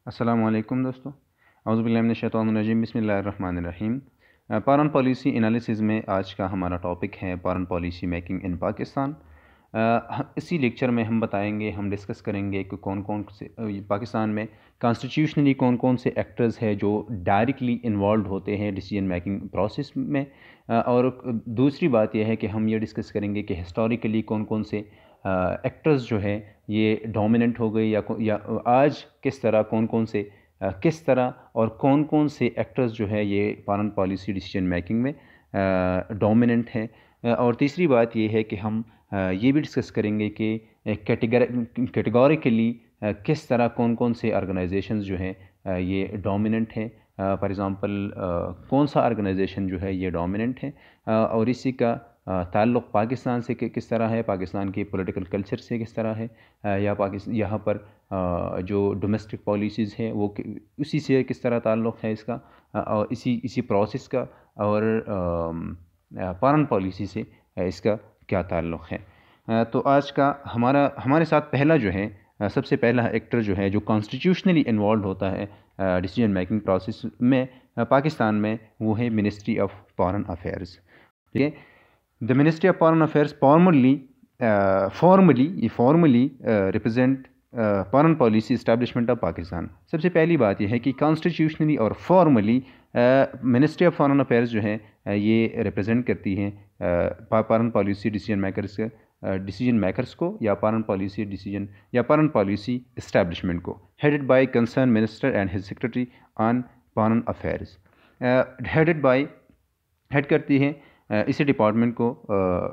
अस्सलामु अलैकुम दोस्तों। औज़ु बिल्लाहि मिनश शैतानिर रजीम, बिस्मिल्लाहिर रहमानिर रहीम। फॉरेन पॉलिसी एनालिसिस में आज का हमारा टॉपिक है foreign policy making in Pakistan. इसी लेक्चर में हम बताएंगे, हम डिस्कस करेंगे कि कौन कौन से पाकिस्तान में कॉन्स्टिट्यूशनली कौन कौन से एक्टर्स हैं जो डायरेक्टली इन्वॉल्व होते हैं डिसीजन मेकिंग प्रोसेस में। और दूसरी बात यह है कि हम ये डिस्कस करेंगे कि हिस्टोरिकली कौन कौन से एक्टर्स जो है ये डोमिनेंट हो गए या आज किस तरह कौन कौन से किस तरह और कौन कौन से एक्टर्स जो है ये फॉरेन पॉलिसी डिसीजन मेकिंग में डोमिनेंट हैं। और तीसरी बात ये है कि हम ये भी डिस्कस करेंगे कि कैटेगोरिकली किस तरह कौन कौन से ऑर्गेनाइजेशंस जो हैं ये डोमिनेंट हैं। फॉर एग्ज़ाम्पल कौन सा ऑर्गेनाइजेशन जो है ये डोमिनेंट है और इसी का ताल्लुक़ पाकिस्तान से किस तरह है, पाकिस्तान के पॉलिटिकल कल्चर से किस तरह है, या पाकिस्तान यहाँ पर जो डोमेस्टिक पॉलिसीज़ हैं वो उसी से किस तरह ताल्लुक़ है इसका, और इसी प्रोसेस का और फॉरेन पॉलिसी से इसका क्या ताल्लुक़ है। तो आज का हमारे साथ पहला जो है सबसे पहला एक्टर जो है जो कॉन्स्टिट्यूशनली इन्वॉल्व होता है डिसीजन मेकिंग प्रोसेस में पाकिस्तान में, वो है मिनिस्ट्री ऑफ फॉरेन अफेयर्स। ठीक है, the ministry of foreign affairs formally represent foreign policy establishment of Pakistan. सबसे पहली बात यह है कि कॉन्स्टिट्यूशनली और formally ministry of foreign affairs जो है ये रिप्रेजेंट करती हैं फॉरेन पॉलिसी डिसीजन मेकर्स को या फॉरेन पॉलिसी डिसीजन या फॉरेन पॉलिसी इस्टेब्लिशमेंट को, headed by concern minister and his secretary on foreign affairs. Head करती है इसी डिपार्टमेंट को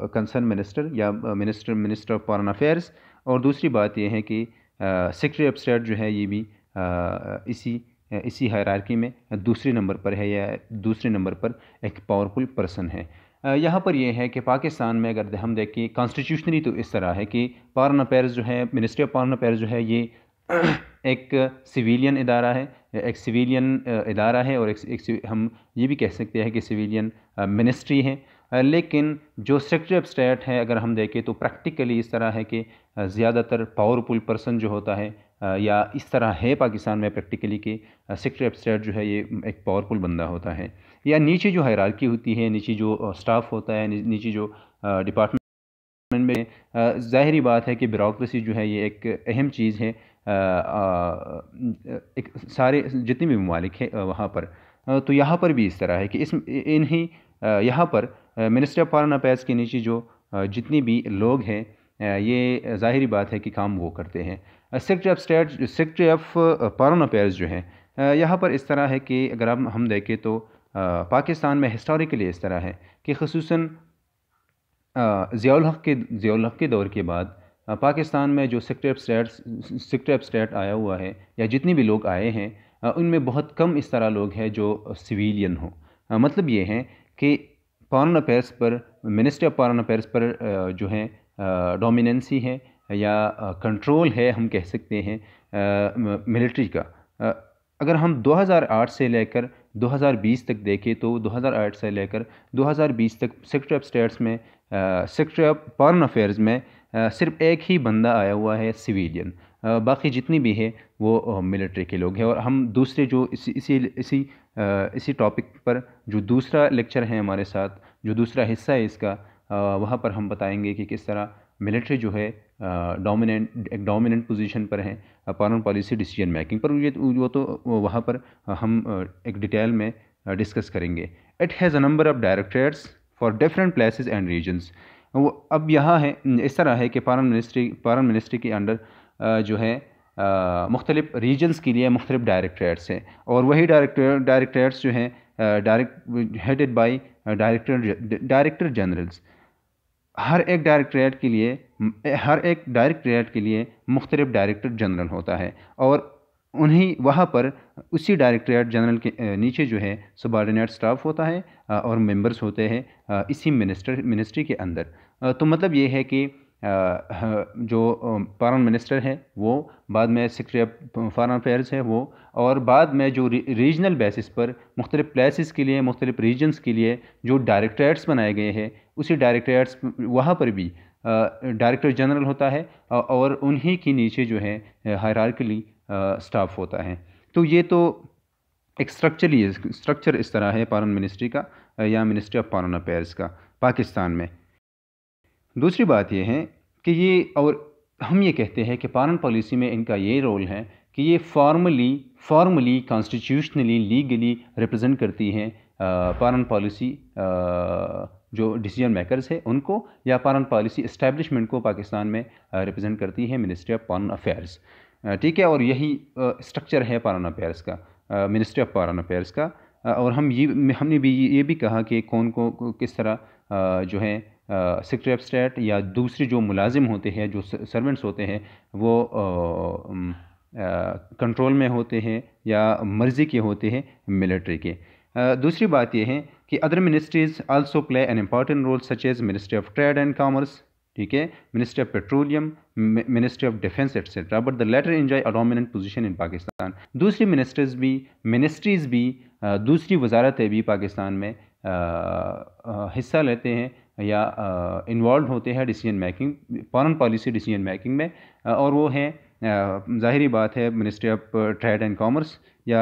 कंसर्न मिनिस्टर या मिनिस्टर ऑफ फॉरेन अफेयर्स। और दूसरी बात यह है कि सेक्रेटरी ऑफ स्टेट जो है ये भी इसी हायरार्की में दूसरे नंबर पर है या दूसरे नंबर पर एक पावरफुल पर्सन है। यहाँ पर यह है कि पाकिस्तान में अगर हम देखें कॉन्स्टिट्यूशनली तो इस तरह है कि फॉरेन अफेयर्स जो है, मिनिस्ट्री ऑफ फॉरेन अफेयर्स जो है ये एक सिविलियन इदारा है, और हम ये भी कह सकते हैं कि सिविलियन मिनिस्ट्री है। लेकिन जो सेक्रेटरी ऑफ स्टेट है अगर हम देखें तो प्रैक्टिकली इस तरह है कि ज़्यादातर पावरफुल पर्सन जो होता है या इस तरह है पाकिस्तान में प्रैक्टिकली कि सेक्रेटरी ऑफ स्टेट जो है ये एक पावरफुल बंदा होता है। या नीचे जो हायरार्की होती है, नीचे जो स्टाफ होता है, नीचे जो डिपार्टमेंट में ज़ाहिरी बात है कि ब्यूरोक्रेसी जो है ये एक अहम चीज़ है एक सारे जितने भी ममालिक हैं वहाँ पर। तो यहाँ पर भी इस तरह है कि यहाँ पर मिनिस्ट्री ऑफ फॉरेन अफेयर्स के नीचे जो जितनी भी लोग हैं ये ज़ाहिरी बात है कि काम वो करते हैं। सेक्रेटरी ऑफ फॉरेन अफेयर्स जो है यहाँ पर इस तरह है कि अगर हम देखें तो पाकिस्तान में हिस्टोरिकली इस तरह है कि ख़ुसूसन ज़ियाउल हक़ के दौर के बाद पाकिस्तान में जो सेक्रेटरी ऑफ स्टेट आया हुआ है या जितने भी लोग आए हैं उनमें बहुत कम इस तरह लोग हैं जो सिविलियन हो। मतलब ये है कि फॉरेन अफेयर्स पर, मिनिस्ट्री ऑफ फॉरेन अफेयर्स पर जो है डोमिनेंसी है या कंट्रोल है, हम कह सकते हैं मिलिट्री का। अगर हम 2008 से लेकर 2020 तक देखें तो 2008 से लेकर 2020 तक सेक्रेटरी ऑफ स्टेट्स में, सेक्रेटरी ऑफ फॉरेन अफेयर्स में सिर्फ एक ही बंदा आया हुआ है सिविलियन, बाकी जितनी भी है वो मिलिट्री के लोग हैं। और हम दूसरे जो इसी टॉपिक पर जो दूसरा लेक्चर है हमारे साथ, जो दूसरा हिस्सा है इसका, वहाँ पर हम बताएंगे कि किस तरह मिलिट्री जो है एक डोमिनेंट पोजीशन पर है फॉरेन पॉलिसी डिसीजन मेकिंग पर। वो तो वहाँ पर हम एक डिटेल में डिस्कस करेंगे। It has a number of directorates for different places and reasons. वो अब यहाँ है इस तरह है कि फॉरेन मिनिस्ट्री के अंडर जो है मुख्तलिफ रीजन्स के लिए मुख्तलिफ डायरेक्टरेट्स हैं, और वही डायरेक्टरेट्स जो हैं हेडेड बाय डायरेक्टर जनरल्स। हर एक डायरेक्टरेट के लिए मुख्तलिफ डायरेक्टर जनरल होता है, और उन्हीं वहाँ पर उसी डायरेक्टरेट जनरल के नीचे जो है सबॉर्डिनेट स्टाफ होता है और मेंबर्स होते हैं इसी मिनिस्ट्री के अंदर। तो मतलब ये है कि जो फॉरेन मिनिस्टर है वो बाद में सेक्रेटरी ऑफ फॉरेन अफेयर्स है वो, और बाद में जो रीजनल बेसिस पर मुख्तलिफ प्लेसेस के लिए, मुख्तलिफ रीजन्स के लिए जो डायरेक्टरेट्स बनाए गए हैं, उसी डायरेक्टरेट्स वहाँ पर भी डायरेक्टर जनरल होता है, और उन्हीं के नीचे जो है हायरार्किकली स्टाफ होता है। तो ये तो एक स्ट्रक्चर इस तरह है फॉरेन मिनिस्ट्री का या मिनिस्ट्री ऑफ फॉरेन अफेयर्स का पाकिस्तान में। दूसरी बात यह है कि ये, और हम ये कहते हैं कि फॉरेन पॉलिसी में इनका ये रोल है कि ये फॉर्मली कॉन्स्टिट्यूशनली लीगली रिप्रेजेंट करती हैं फॉरेन पॉलिसी जो डिसीजन मेकर्स है उनको, या फॉरेन पॉलिसी इस्टेब्लिशमेंट को पाकिस्तान में रिप्रेजेंट करती है मिनिस्ट्री ऑफ फॉरेन अफेयर्स। ठीक है, और यही स्ट्रक्चर है फॉरेन अफेयर्स का, मिनिस्ट्री ऑफ फॉरेन अफेयर्स का। और हमने भी ये भी कहा कि कौन को किस तरह जो है सेक्रेटरी ऑफ स्टेट या दूसरे जो मुलाजिम होते हैं, जो सर्वेंट्स होते हैं, वो कंट्रोल में होते हैं या मर्ज़ी के होते हैं मिलिट्री के। दूसरी बात यह है कि other ministries also play an important role such as ministry of trade and commerce, ठीक है, ministry of petroleum, ministry of defence etcetera, but the latter enjoy a dominant position in Pakistan. दूसरी मिनिस्ट्रीज़ भी दूसरी वजारतें भी पाकिस्तान में हिस्सा लेते हैं या इन्वॉल्व होते हैं decision making, foreign policy decision making में। और वो है ज़ाहिरी बात है ministry of trade and commerce या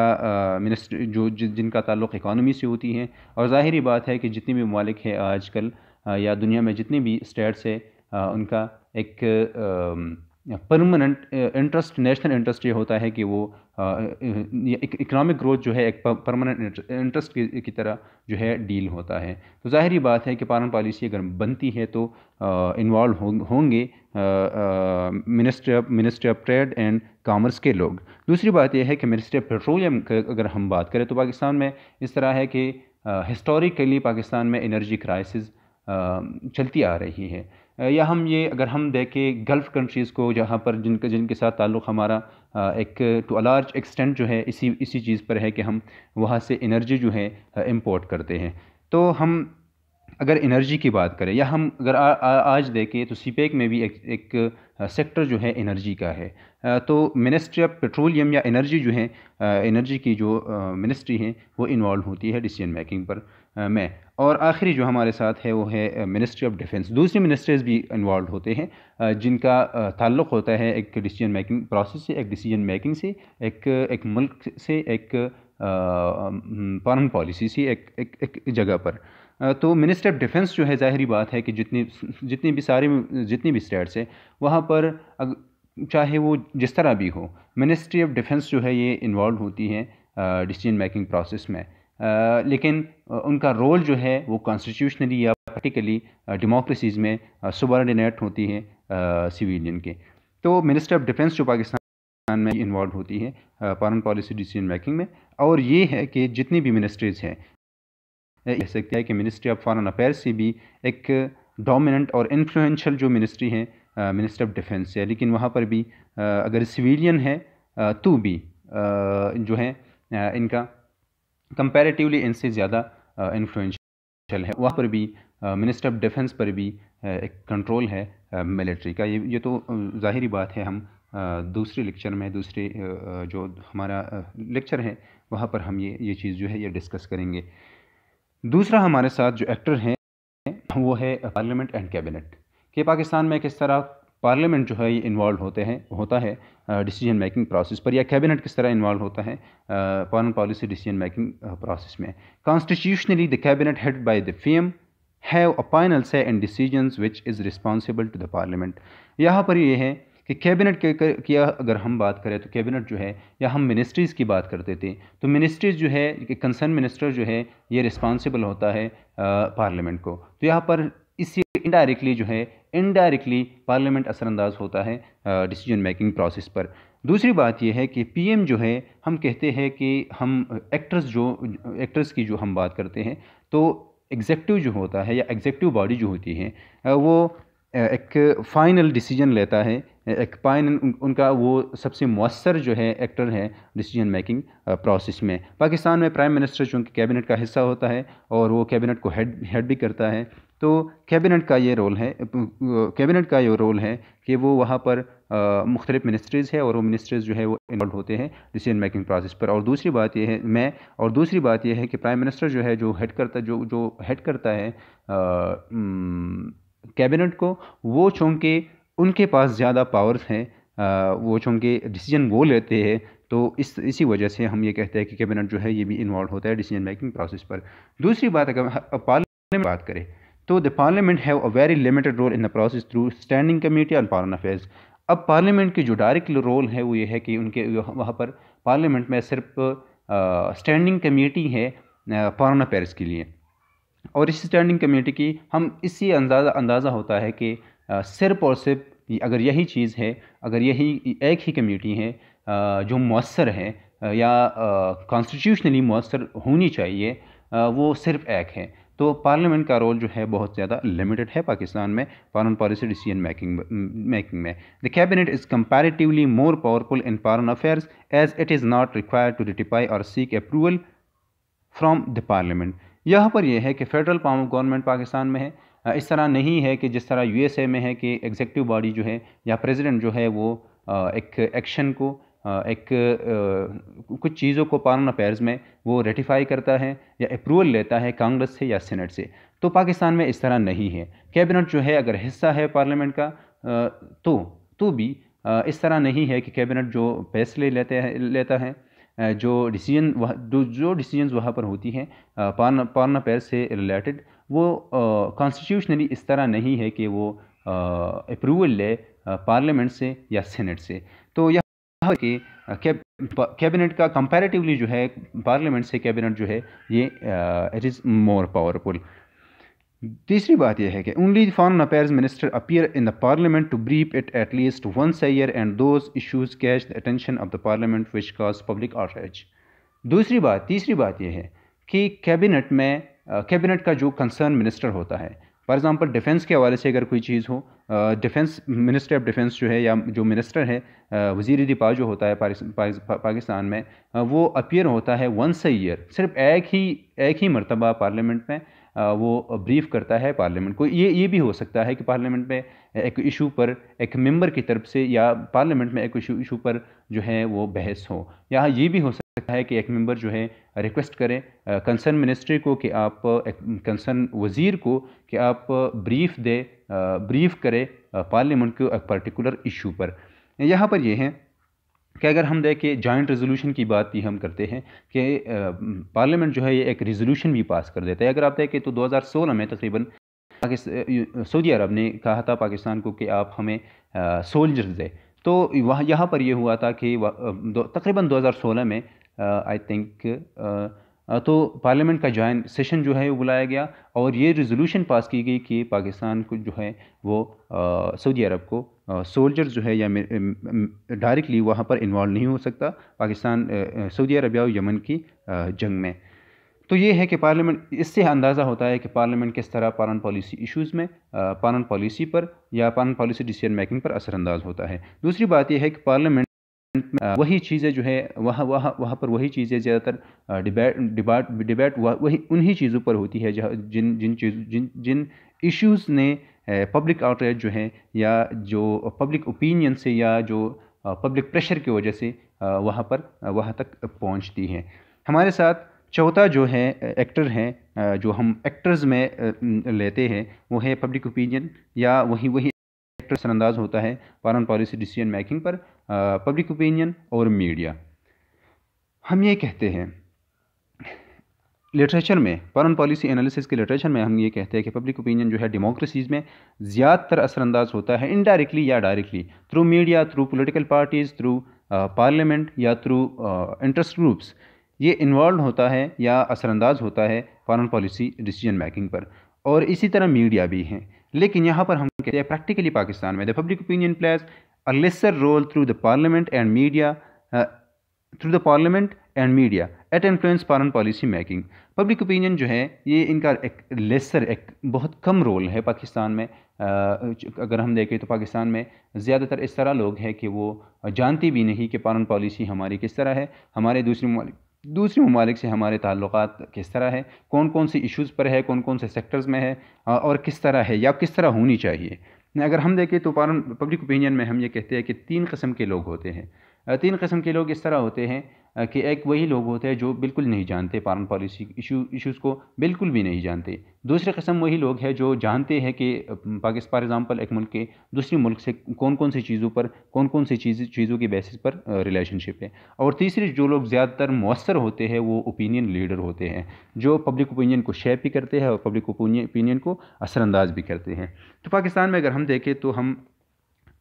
मिनिस्ट्री जिनका ताल्लुक़ इकानमी से होती हैं। और ज़ाहिरी बात है कि जितनी भी ममालिक है आजकल या दुनिया में जितनी भी स्टेट्स है उनका एक परमानेंट इंटरेस्ट, नेशनल इंटरेस्ट ये होता है कि वो इकनॉमिक ग्रोथ जो है एक परमानेंट इंटरेस्ट की तरह जो है डील होता है। तो ज़ाहिरी बात है कि फॉरेन पॉलिसी अगर बनती है तो इन्वॉल्व होंगे ministry of trade and commerce के लोग। दूसरी बात यह है कि मिनिस्ट्री ऑफ पेट्रोलियम अगर हम बात करें तो पाकिस्तान में इस तरह है कि हिस्टोरिकली पाकिस्तान में एनर्जी क्राइसिस चलती आ रही है। या अगर हम देखें गल्फ़ कंट्रीज़ को, जहाँ पर जिनके साथ ताल्लुक़ हमारा एक टू अ लार्ज एक्सटेंट जो है इसी चीज़ पर है कि हम वहाँ से एनर्जी जो है इंपोर्ट करते हैं। तो हम अगर एनर्जी की बात करें या हम अगर आज देखें तो सीपेक में भी एक सेक्टर जो है एनर्जी का है। तो मिनिस्ट्री ऑफ पेट्रोलियम या एनर्जी जो है एनर्जी की जो मिनिस्ट्री है वो इन्वॉल्व होती है डिसीजन मेकिंग पर में। और आखिरी जो हमारे साथ है वो है मिनिस्ट्री ऑफ डिफेंस। दूसरी मिनिस्ट्रीज़ भी इन्वॉल्व होते हैं जिनका ताल्लुक़ होता है एक डिसीजन मेकिंग प्रोसेस से, एक डिसीजन मेकिंग से, एक मुल्क से, एक फॉरेन पॉलिसी से, एक जगह पर। तो मिनिस्ट्री ऑफ डिफेंस जो है ज़ाहिरी बात है कि जितनी भी स्टेट्स है वहाँ पर चाहे वो जिस तरह भी हो, मिनिस्ट्री ऑफ डिफेंस जो है ये इन्वॉल्व होती है डिसीजन मेकिंग प्रोसेस में। लेकिन उनका रोल जो है वो कॉन्स्टिट्यूशनली या प्रैक्टिकली डेमोक्रेसीज़ में सुबॉर्डिनेट होती है सिविलियन के। तो मिनिस्ट्री ऑफ डिफेंस जो पाकिस्तान में इन्वॉल्व होती है फॉरेन पॉलिसी डिसीजन मेकिंग में। और ये है कि जितनी भी मिनिस्ट्रीज़ हैं, कह सकते हैं कि मिनिस्ट्री ऑफ फॉरेन अफेयर्स से भी एक डोमिनेंट और इन्फ्लुएंशियल जो मिनिस्ट्री है मिनिस्ट्री ऑफ डिफेंस है। लेकिन वहाँ पर भी अगर सिविलियन है तो भी जो है इनका कंपैरेटिवली इनसे ज़्यादा इन्फ्लुएंशियल है। वहाँ पर भी मिनिस्टर ऑफ डिफेंस पर भी एक कंट्रोल है मिलिट्री का। ये तो ज़ाहिरी बात है। हम दूसरे लेक्चर में जो हमारा लेक्चर है वहाँ पर हम ये चीज़ जो है ये डिस्कस करेंगे। दूसरा हमारे साथ जो एक्टर हैं वो है पार्लियामेंट एंड कैबिनेट, कि पाकिस्तान में किस तरह पार्लियामेंट जो है ये इन्वॉल्व होता है डिसीजन मेकिंग प्रोसेस पर, या कैबिनेट किस तरह इन्वॉल्व होता है foreign policy decision making process में। Constitutionally the cabinet head by the PM have a final say in decisions which is responsible to the parliament. यहाँ पर ये है कि कैबिनेट की अगर हम बात करें तो कैबिनेट जो है, या हम मिनिस्ट्रीज़ की बात करते थे तो मिनिस्ट्रीज़ जो है कंसर्न मिनिस्टर जो है ये रिस्पॉन्सिबल होता है पार्लियामेंट को। तो यहाँ पर इससे इनडायरेक्टली पार्लियामेंट असरअंदाज होता है डिसीजन मेकिंग प्रोसेस पर। दूसरी बात यह है कि पीएम जो है, हम कहते हैं कि हम एक्टर्स की जो हम बात करते हैं तो एग्जेक्टिव जो होता है या एग्जेक्टिव बॉडी जो होती है वो एक फ़ाइनल डिसीजन लेता है। उनका वो सबसे मौसर जो है एक्टर है डिसीजन मेकिंग प्रोसेस में। पाकिस्तान में प्राइम मिनिस्टर चूँकि कैबिनेट का हिस्सा होता है और वो कैबिनेट को हेड भी करता है, तो कैबिनेट का ये रोल है कि वो वहाँ पर मुख्तलिफ मिनिस्ट्रीज़ है और वो मिनिस्ट्रीज़ जो है वो इन्वॉल्व होते हैं डिसीजन मेकिंग प्रोसेस पर। और दूसरी बात ये है कि प्राइम मिनिस्टर जो है जो हेड करता है कैबिनेट को, वो चूँकि उनके पास ज़्यादा पावर्स हैं वो चूँकि डिसीजन वो लेते हैं, तो इसी वजह से हम ये कहते हैं कि कैबिनेट जो है ये भी इन्वॉल्व होता है डिसीजन मेकिंग प्रोसेस पर। दूसरी बात, अगर पार्लियामेंट बात करें तो the parliament have a very limited role in the process through standing committee on foreign affairs. अब पार्लियामेंट की जो डायरेक्ट रोल है वो ये है कि उनके वहाँ पर पार्लियामेंट में सिर्फ स्टैंडिंग कमेटी है फॉरेन अफेयर्स के लिए, और इस स्टैंडिंग कमेटी की हम इससे अंदाज़ा होता है कि सिर्फ और सिर्फ अगर यही चीज़ है, अगर यही एक ही कमेटी है जो मौसर है या कॉन्स्टिट्यूशनली मौसर होनी चाहिए, वो सिर्फ एक है, तो पार्लियामेंट का रोल जो है बहुत ज़्यादा लिमिटेड है पाकिस्तान में फॉरेन पॉलिसी डिसीजन मेकिंग में। The cabinet is comparatively more powerful in foreign affairs as it is not required to ratify or seek approval from the parliament. यहाँ पर यह है कि federal power of government Pakistan में है, इस तरह नहीं है कि जिस तरह यूएसए में है कि एग्जीक्यूटिव बॉडी जो है या प्रेसिडेंट जो है वो एक एक्शन को कुछ चीज़ों को फॉरेन अफेयर्स में वो रेटिफाई करता है या अप्रूवल लेता है कांग्रेस से या सेनेट से। तो पाकिस्तान में इस तरह नहीं है। कैबिनेट जो है अगर हिस्सा है पार्लियामेंट का तो भी इस तरह नहीं है कि कैबिनेट जो फैसले लेता है, जो डिसीजंस वहाँ पर होती हैं फॉरेन अफेयर से रिलेटेड, वो कॉन्स्टिट्यूशनली इस तरह नहीं है कि वो अप्रूवल ले पार्लियामेंट से या सेनेट से। तो यहाँ कि कैबिनेट का कंपैरेटिवली जो है पार्लियामेंट से कैबिनेट जो है ये इट इज़ मोर पावरफुल। तीसरी बात यह है कि only foreign affairs minister appear in the parliament to brief it at least once a year and those issues catch the attention of the parliament which cause public outreach. तीसरी बात यह है कि कैबिनेट का जो कंसर्न मिनिस्टर होता है, for example defence के हवाले से अगर कोई चीज़ हो, डिफेंस मिनिस्टर ऑफ डिफेंस जो है या जो मिनिस्टर है वज़ीर दिफा जो होता है पाकिस्तान में, वो अपीयर होता है वंस अ ईयर, सिर्फ एक ही मरतबा पार्लियामेंट में वो ब्रीफ करता है पार्लियामेंट को। ये भी हो सकता है कि पार्लियामेंट में एक इशू पर एक मेंबर की तरफ से या पार्लियामेंट में एक इशू पर जो है वो बहस हो, या ये भी हो सकता है कि एक मेंबर जो है रिक्वेस्ट करे कंसर्न मिनिस्ट्री को कि आप कंसर्न वज़ीर को कि आप ब्रीफ करें पार्लियामेंट को एक पर्टिकुलर इशू पर। यहाँ पर यह है कि अगर हम देखें जॉइंट रेजोल्यूशन की बात भी हम करते हैं कि पार्लियामेंट जो है ये एक रेजोल्यूशन भी पास कर देता है। अगर आप देखें तो 2016 में तकरीबन सऊदी अरब ने कहा था पाकिस्तान को कि आप हमें सोल्जर्स दें, तो यहाँ पर ये हुआ था कि तकरीबन 2016 में आई थिंक तो पार्लियामेंट का जॉइंट सेशन जो है वो बुलाया गया और ये रेजोल्यूशन पास की गई कि पाकिस्तान को जो है वो सऊदी अरब को सोल्जर्स जो है या डायरेक्टली वहाँ पर इन्वॉल्व नहीं हो सकता पाकिस्तान सऊदी अरब या यमन की जंग में। तो ये है कि पार्लियामेंट, इससे अंदाज़ा होता है कि पार्लियामेंट किस तरह फॉरेन पॉलिसी इश्यूज़ में फॉरेन पॉलिसी पर या फॉरेन पॉलिसी डिसीजन मेकिंग पर असरअंदाज होता है। दूसरी बात यह है कि पार्लियामेंट वही चीज़ें जो है वहाँ पर वही चीज़ें ज़्यादातर डिबेट वही उन्हीं चीज़ों पर होती है जहाँ जिन इश्यूज़ ने पब्लिक आउटरीच जो है या जो पब्लिक ओपिनियन से या जो पब्लिक प्रेशर की वजह से वहाँ तक पहुँचती हैं। हमारे साथ चौथा जो है एक्टर हैं जो हम एक्टर्स में लेते हैं वो है पब्लिक ओपिनियन, या वही एक्टर असरअंदाज होता है फॉरेन पॉलिसी डिसीजन मेकिंग पर पब्लिक ओपिनियन और मीडिया। हम ये कहते हैं लिटरेचर में, फॉरेन पॉलिसी एनालिसिस के लिटरेचर में हम ये कहते हैं कि पब्लिक ओपिनियन जो है डेमोक्रेसीज़ में ज़्यादातर असरअंदाज होता है इनडायरेक्टली या directly through media, through political parties, through parliament या थ्रू इंटरेस्ट ग्रुप्स। ये इन्वॉल्व होता है या असरअंदाज होता है फॉरेन पॉलिसी डिसीजन मेकिंग पर, और इसी तरह मीडिया भी हैं। लेकिन यहाँ पर हम कहते हैं प्रैक्टिकली पाकिस्तान में the public opinion plays a lesser role through the parliament and media at influence foreign policy making. Public opinion जो है ये इनका एक बहुत कम रोल है पाकिस्तान में। अगर हम देखें तो पाकिस्तान में ज़्यादातर इस तरह लोग हैं कि वो जानते भी नहीं कि फॉरेन पॉलिसी हमारी किस तरह है, हमारे दूसरे ममालिक से हमारे ताल्लुकात किस तरह है, कौन कौन सी इश्यूज़ पर है, कौन कौन से सेक्टर्स में है और किस तरह है या किस तरह होनी चाहिए। अगर हम देखें तो पब्लिक ओपिनियन में हम ये कहते हैं कि 3 किस्म के लोग होते हैं। तीन किस्म के लोग इस तरह होते हैं कि एक वही लोग होते हैं जो बिल्कुल नहीं जानते फॉरेन पॉलिसी इश्यूज़ को, बिल्कुल भी नहीं जानते। दूसरे किस्म वही लोग हैं जो जानते हैं कि पाकिस्तान फॉर एग्ज़ाम्पल एक मुल्क के दूसरे मुल्क से कौन कौन सी चीज़ों पर, कौन कौन सी चीज़ों की बेसिस पर रिलेशनशिप है। और तीसरे जो लोग ज़्यादातर मौसर होते हैं वो ओपिनियन लीडर होते हैं, जो पब्लिक ओपिनियन को शेप भी करते हैं और पब्लिक ओपिनियन को असरअंदाज भी करते हैं। तो पाकिस्तान में अगर हम देखें तो हम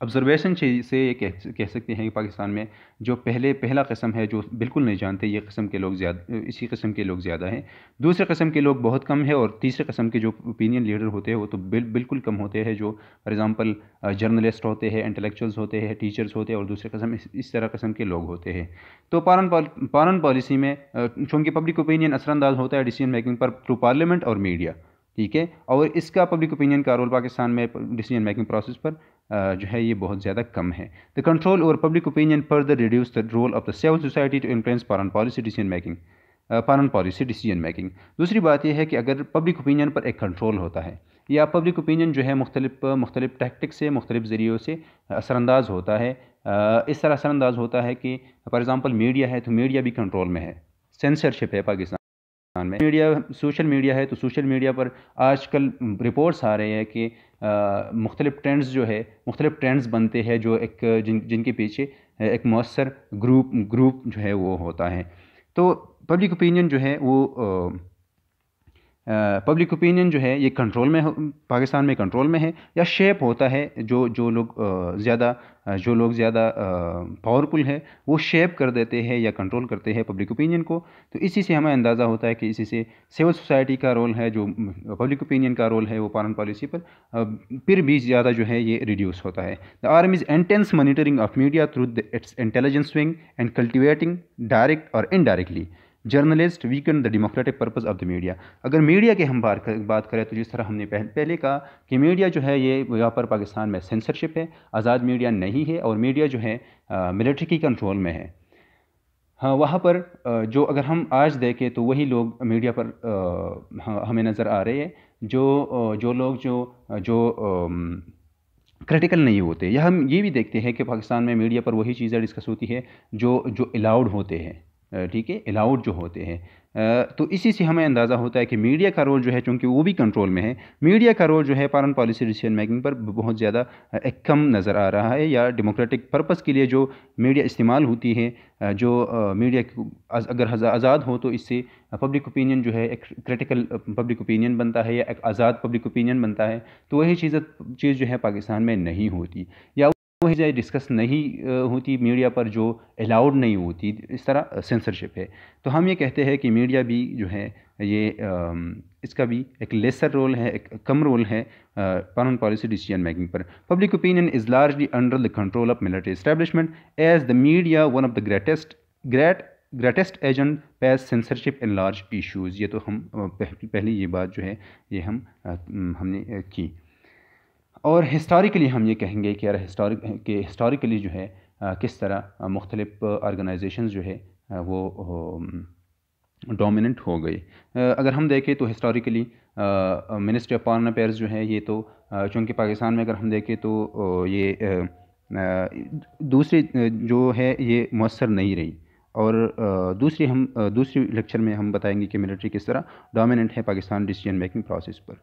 ऑब्जर्वेशन से ये कह सकते हैं कि पाकिस्तान में जो पहला किस्म है जो बिल्कुल नहीं जानते, ये किस्म के लोग इसी किस्म के लोग ज़्यादा हैं। दूसरे किस्म के लोग बहुत कम है, और तीसरे किस्म के जो ओपिनियन लीडर होते हैं वो तो बिल्कुल कम होते हैं, जो फॉर एग्ज़ाम्पल जर्नलिस्ट होते हैं, इंटेलेक्चुअल्स होते हैं, टीचर्स होते हैं, और दूसरे किस्म इस तरह किस्म के लोग होते हैं। तो फॉरेन पॉलिसी में चूँकि पब्लिक ओपिनियन असरअंदाज होता है डिसीजन मेकिंग पर थ्रू पार्लियामेंट और मीडिया, ठीक है, और इसका पब्लिक ओपिनियन का रोल पाकिस्तान में डिसीजन मेकिंग प्रोसेस पर जो है ये बहुत ज़्यादा कम है। The control over public opinion further reduce the role of the civil society to influence foreign policy decision making. दूसरी बात यह है कि अगर पब्लिक ओपिनियन पर एक कंट्रोल होता है, या पब्लिक ओपिनियन जो है मुख्तलिफ टैक्टिक से, मुख्तलिफ ज़रियों से असरअंदाज होता है, इस तरह असरअंदाज होता है कि फॉर एग्ज़ाम्पल मीडिया है तो मीडिया भी कंट्रोल में है, सेंसरशिप है पाकिस्तान में। सोशल मीडिया है तो सोशल मीडिया पर आजकल रिपोर्ट्स आ रहे हैं कि मुख्तलिफ ट्रेंड्स बनते हैं जो जिनके पीछे एक मौसर ग्रुप जो है वो होता है। तो पब्लिक ओपिनियन जो है वो पब्लिक ओपिनियन जो है ये कंट्रोल में पाकिस्तान में कंट्रोल में है, या शेप होता है जो लोग ज़्यादा पावरफुल है वो शेप कर देते हैं या कंट्रोल करते हैं पब्लिक ओपिनियन को। तो इसी से हमें अंदाज़ा होता है कि इसी से सिविल सोसाइटी का रोल है, जो पब्लिक ओपिनियन का रोल है वो फॉरेन पॉलिसी पर फिर भी ज़्यादा जो है ये रिड्यूस होता है। The army is intense monitoring of media through its intelligence wing and cultivating direct or indirectly journalist weaken the democratic purpose of the media. अगर मीडिया की हम बात करें तो जिस तरह हमने पहले कहा कि मीडिया जो है ये यहाँ पर पाकिस्तान में सेंसरशिप है, आज़ाद मीडिया नहीं है, और मीडिया जो है मिलिट्री की कंट्रोल में है। हाँ, वहाँ पर जो अगर हम आज देखें तो वही लोग मीडिया पर हमें नज़र आ रहे हैं, जो लोग जो क्रिटिकल नहीं होते। या हम ये भी देखते हैं कि पाकिस्तान में मीडिया पर वही चीज़ें डिस्कस होती है जो अलाउड होते हैं, ठीक है, अलाउड जो होते हैं। तो इसी से हमें अंदाज़ा होता है कि मीडिया का रोल जो है, चूँकि वो भी कंट्रोल में है, मीडिया का रोल जो है फॉरेन पॉलिसी डिसीजन मेकिंग पर बहुत ज़्यादा एक कम नज़र आ रहा है। या डेमोक्रेटिक पर्पस के लिए जो मीडिया इस्तेमाल होती है, जो मीडिया अगर आज़ाद हो तो इससे पब्लिक ओपिनियन जो है एक क्रिटिकल पब्लिक ओपिनियन बनता है, या एक आज़ाद पब्लिक ओपिनियन बनता है। तो वही चीज़ जो है पाकिस्तान में नहीं होती, या वही चीज़ें डिस्कस नहीं होती मीडिया पर जो अलाउड नहीं होती। इस तरह सेंसरशिप है। तो हम ये कहते हैं कि मीडिया भी जो है ये इसका भी एक लेसर रोल है, एक कम रोल है फॉरेन पॉलिसी डिसीजन मेकिंग पर। Public opinion is largely under the control of military establishment as the media one of the greatest agent pace censorship in large issues. ये तो हम पहली ये बात जो है ये हमने की। और हिस्टोरिकली हम ये कहेंगे कि यार हिस्टोरिकली जो है किस तरह मुख्तलिफ ऑर्गेनाइजेशंस जो है वो डोमिनेंट हो गई। अगर हम देखें तो historically ministry of foreign affairs जो है ये तो चूँकि पाकिस्तान में अगर हम देखें तो ये दूसरी जो है ये मौसर नहीं रही। और दूसरी लेक्चर में हम बताएंगे कि मिलिट्री किस तरह डोमिनेंट है पाकिस्तान डिसीजन मेकिंग प्रोसेस पर।